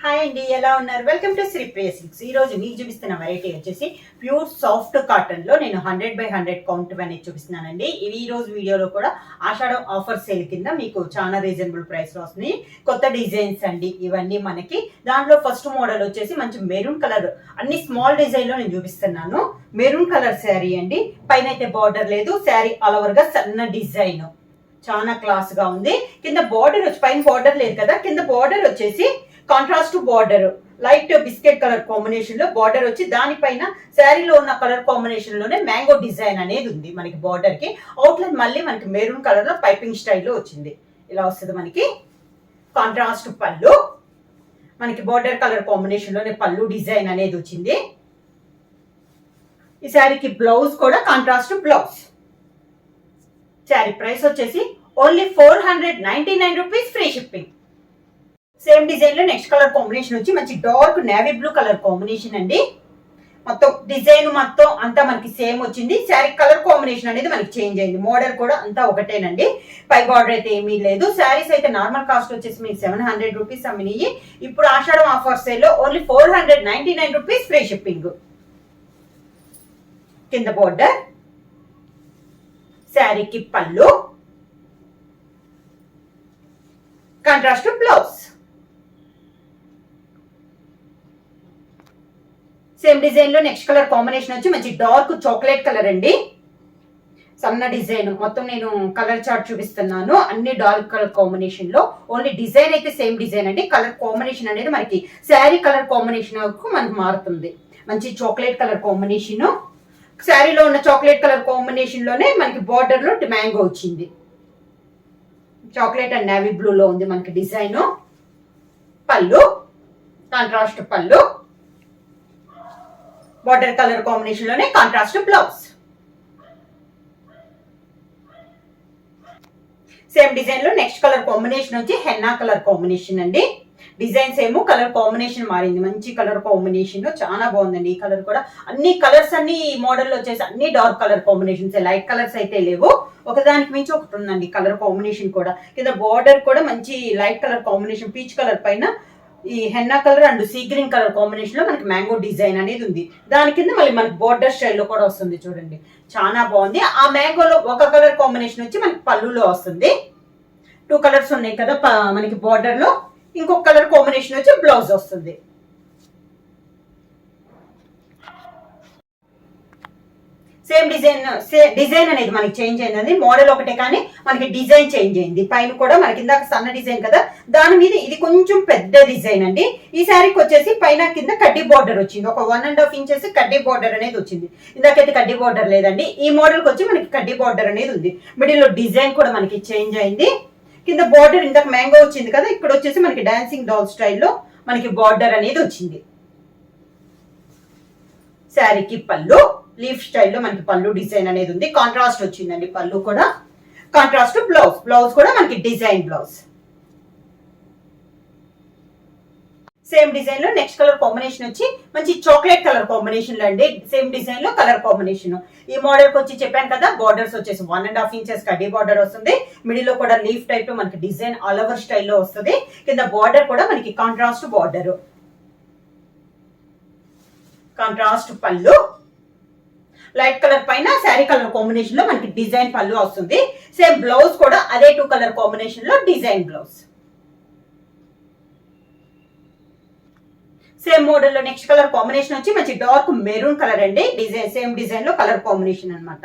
Hi అండి, ఎలా ఉన్నారు? Welcome to Sripriya silks. ఈ రోజు మీకు చూపిస్తున్న వెరైటీ వచ్చేసి ప్యూర్ సాఫ్ట్ కాటన్ లో నేను 100x100 కౌంట్ అనేది చూపిస్తున్నానండి. ఈ రోజు వీడియోలో కూడా ఆషాఢం ఆఫర్ సేల్ కింద మీకు చాలా రీజనబుల్ ప్రైస్ లో వస్తున్నాయి. కొత్త డిజైన్స్ అండి ఇవన్నీ మనకి. దాంట్లో ఫస్ట్ మోడల్ వచ్చేసి మంచి మెరూన్ కలర్, అన్ని స్మాల్ డిజైన్ లో నేను చూపిస్తున్నాను. మెరూన్ కలర్ శారీ అండి. పైన అయితే బార్డర్ లేదు, శారీ ఆల్ ఓవర్ గా సన్న డిజైన్, చాలా క్లాస్ గా ఉంది. కింద బార్డర్ వచ్చి, పైన బార్డర్ లేదు కదా, కింద బార్డర్ వచ్చేసి contrast border, light biscuit colour combination లో బార్డర్ వచ్చి దానిపైన శారీలో ఉన్న కలర్ కాంబినేషన్ లోనే మ్యాంగో డిజైన్ అనేది ఉంది మనకి బార్డర్ కి. అవుట్లైన్ మళ్ళీ మనకి మెరూన్ కలర్ లో పైపింగ్ స్టైల్లో వచ్చింది. ఇలా వస్తుంది మనకి. కాంట్రాస్ట్ పళ్ళు, మనకి బార్డర్ కలర్ కాంబినేషన్ లోనే పళ్ళు డిజైన్ అనేది వచ్చింది. ఈ శారీకి బ్లౌజ్ కూడా కాంట్రాస్ట్ బ్లౌజ్. శారీ ప్రైస్ వచ్చేసి only 499 rupees, free shipping. Same design లో నెక్స్ట్ కలర్ కాంబినేషన్ వచ్చి మంచి dark navy blue colour combination అండి. మొత్తం డిజైన్ మొత్తం అంతా మనకి సేమ్ వచ్చింది. శారీ కలర్ కాంబినేషన్ అనేది మనకి చేంజ్ అయింది. మోడల్ కూడా అంతా ఒకటేనండి. పై బార్డర్ అయితే ఏమీ లేదు. శారీస్ అయితే నార్మల్ కాస్ట్ వచ్చేసి మీకు 700 రూపీస్ అమ్మినాయి. ఇప్పుడు ఆషాఢం ఆఫర్ సేల్ లో ఓన్లీ 499 రూపీస్, ఫ్రీ షిప్పింగ్. కింద బార్డర్, శారీకి పళ్ళు, కాంట్రాస్ట్ బ్లౌజ్. సేమ్ డిజైన్ లో నెక్స్ట్ కలర్ కాంబినేషన్ వచ్చి మంచి డార్క్ చాక్లెట్ కలర్ అండి. సన్న డిజైన్, మొత్తం నేను కలర్ చార్ట్ చూపిస్తున్నాను. అన్ని డార్క్ కలర్ కాంబినేషన్ లో. ఓన్లీ డిజైన్ అయితే సేమ్ డిజైన్ అండి. కలర్ కాంబినేషన్ అనేది మనకి శారీ కలర్ కాంబినేషన్ మనకు మారుతుంది. మంచి చాక్లెట్ కలర్ కాంబినేషన్. శారీలో ఉన్న చాక్లెట్ కలర్ కాంబినేషన్ లోనే మనకి బార్డర్ లో మ్యాంగో వచ్చింది. చాక్లెట్ అండ్ నేవీ బ్లూ లో ఉంది మనకి డిజైన్. పళ్ళు, కాంట్రాస్ట్ పళ్ళు, బార్డర్ కలర్ కాంబినేషన్ లోనే కాంట్రాస్ట్ బ్లౌజ్. సేమ్ డిజైన్ లో నెక్స్ట్ కలర్ కాంబినేషన్ వచ్చి హెన్నా కలర్ కాంబినేషన్ అండి. డిజైన్స్ ఏమో కలర్ కాంబినేషన్ మారింది. మంచి కలర్ కాంబినేషన్, చాలా బాగుందండి. ఈ కలర్ కూడా అన్ని కలర్స్ అన్ని మోడల్ వచ్చేసి అన్ని dark colour combinations, light colours అయితే లేవు. ఒకదానికి మించి ఒకటి ఉందండి కలర్ కాంబినేషన్ కూడా. కింద బార్డర్ కూడా మంచి light colour combination, peach colour పైన ఈ henna colour and sea green colour combination లో మనకి మ్యాంగో డిజైన్ అనేది ఉంది. దాని కింద మళ్ళీ మనకి బార్డర్ స్టైల్లో కూడా వస్తుంది. చూడండి, చాలా బాగుంది. ఆ మ్యాంగోలో ఒక కలర్ కాంబినేషన్ వచ్చి మనకి పళ్ళులో వస్తుంది. 2 కలర్స్ ఉన్నాయి కదా మనకి బార్డర్ లో. ఇంకొక కలర్ కాంబినేషన్ వచ్చి బ్లౌజ్ వస్తుంది. సేమ్ డిజైన్ అనేది మనకి చేంజ్ అయింది. మోడల్ ఒకటే కానీ మనకి డిజైన్ చేంజ్ అయింది. పైన కూడా మనకి ఇందాక సన్న డిజైన్ కదా, దాని మీద ఇది కొంచెం పెద్ద డిజైన్ అండి. ఈ శారీకి వచ్చేసి పైన కింద కడ్డీ బార్డర్ వచ్చింది. ఒక 1.5 ఇంచెస్ కడ్డీ బార్డర్ అనేది వచ్చింది. ఇందాకైతే కడ్డీ బార్డర్ లేదండి. ఈ మోడల్ కి వచ్చి మనకి కడ్డీ బార్డర్ అనేది ఉంది. మిడిల్ లో డిజైన్ కూడా మనకి చేంజ్ అయింది. కింద బార్డర్ ఇందాక మ్యాంగో వచ్చింది కదా, ఇక్కడ వచ్చేసి మనకి డాన్సింగ్ డాల్ స్టైల్లో మనకి బార్డర్ అనేది వచ్చింది. శారీకి పళ్ళు లీఫ్ స్టైల్లో మనకి పళ్ళు డిజైన్ అనేది ఉంది. కాంట్రాస్ట్ వచ్చిందండి పళ్ళు కూడా. కాంట్రాస్ట్ బ్లౌజ్, బ్లౌజ్ కూడా మనకి డిజైన్ బ్లౌజ్. సేమ్ డిజైన్ లో నెక్స్ట్ కలర్ కాంబినేషన్ వచ్చి మంచి చాక్లెట్ కలర్ కాంబినేషన్ లో అండి. సేమ్ డిజైన్ లో కలర్ కాంబినేషన్. ఈ మోడల్ కి వచ్చి చెప్పాను కదా, బార్డర్స్ వచ్చేసి 1.5 ఇంచెస్ కడ్డీ బార్డర్ వస్తుంది. మిడిల్ లో కూడా లీఫ్ టైప్ లో మనకి డిజైన్ ఆల్ ఓవర్ స్టైల్లో వస్తుంది. కింద బార్డర్ కూడా మనకి కాంట్రాస్ట్ బార్డర్, కాంట్రాస్ట్ పళ్ళు, లైట్ కలర్ పైన శారీ కలర్ కాంబినేషన్ లో మనకి డిజైన్ పళ్ళు వస్తుంది. సేమ్ బ్లౌజ్ కూడా అదే 2 కలర్ కాంబినేషన్ లో డిజైన్ బ్లౌజ్. సేమ్ మోడల్ లో నెక్స్ట్ కలర్ కాంబినేషన్ వచ్చి మంచి డార్క్ మెరూన్ కలర్ అండి. డిజైన్ సేమ్ డిజైన్ లో కలర్ కాంబినేషన్ అనమాట.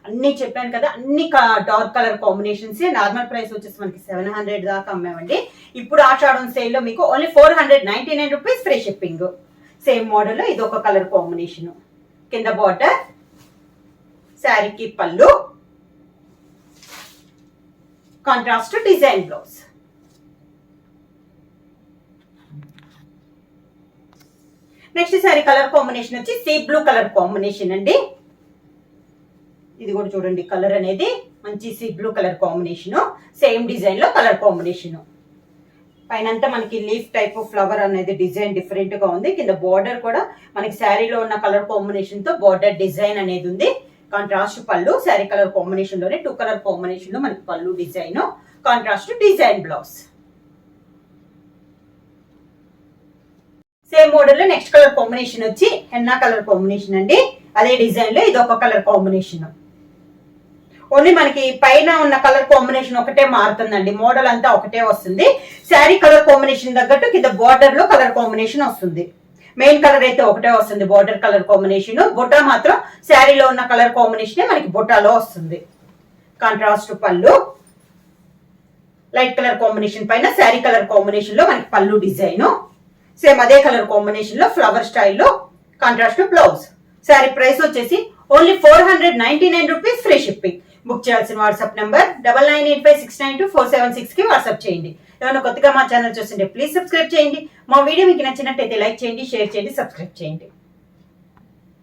అన్ని చెప్పాను కదా, అన్ని dark colour combinations. Normal price వచ్చేసి మనకి 700 దాకా అమ్మామండి. ఇప్పుడు ఆషాఢం సేల్ లో మీకు only 499 rupees, free shipping. Same model లో ఇది ఒక కలర్ కాంబినేషన్. కింద బార్డర్, శారీకి పళ్ళు, contrast design blouse. Next sari colour combination వచ్చి సీ బ్లూ కలర్ కాంబినేషన్ అండి. ఇది కూడా చూడండి, కలర్ అనేది మంచి sea blue colour combination. Same design లో కలర్ కాంబినేషన్. పైనంతా మనకి లీఫ్ టైప్ ఫ్లవర్ అనేది డిజైన్ డిఫరెంట్ గా ఉంది. కింద బార్డర్ కూడా మనకి శారీలో ఉన్న కలర్ కాంబినేషన్ తో బార్డర్ డిజైన్ అనేది ఉంది. కాంట్రాస్ట్ పళ్ళు, శారీ కలర్ కాంబినేషన్ లోనే 2 కలర్ కాంబినేషన్ లో మనకి పళ్ళు design, contrast design blouse. Same model లో నెక్స్ట్ కలర్ కాంబినేషన్ వచ్చి హెన్నా కలర్ కాంబినేషన్ అండి. అదే డిజైన్ లో ఇది ఒక కలర్ కాంబినేషన్. ఓన్లీ మనకి పైన ఉన్న కలర్ కాంబినేషన్ ఒకటే మారుతుందండి, మోడల్ అంతా ఒకటే వస్తుంది. శారీ కలర్ కాంబినేషన్ తగ్గట్టు కింద బార్డర్ లో కలర్ కాంబినేషన్ వస్తుంది. మెయిన్ కలర్ అయితే ఒకటే వస్తుంది, బార్డర్ కలర్ కాంబినేషన్. బొటా మాత్రం శారీలో ఉన్న కలర్ కాంబినేషన్ మనకి బొటాలో వస్తుంది. కాంట్రాస్ట్ పళ్ళు, లైట్ కలర్ కాంబినేషన్ పైన శారీ కలర్ కాంబినేషన్ లో మనకి పళ్ళు డిజైన్. సేమ్ అదే కలర్ కాంబినేషన్ లో ఫ్లవర్ స్టైల్లో కాంట్రాస్ట్ బ్లౌజ్. శారీ ప్రైస్ వచ్చేసి only 499 rupees, free shipping. Book చేయాల్సిన వాట్సాప్ నెంబర్ 9985692476 కి వాట్సాప్ చేయండి. ఏమైనా కొత్తగా మా ఛానల్ చూస్తుంటే ప్లీజ్ సబ్స్క్రైబ్ చేయండి. మా వీడియో మీకు నచ్చినట్టయితే లైక్ చేయండి, షేర్ చేయండి, సబ్స్క్రైబ్ చేయండి.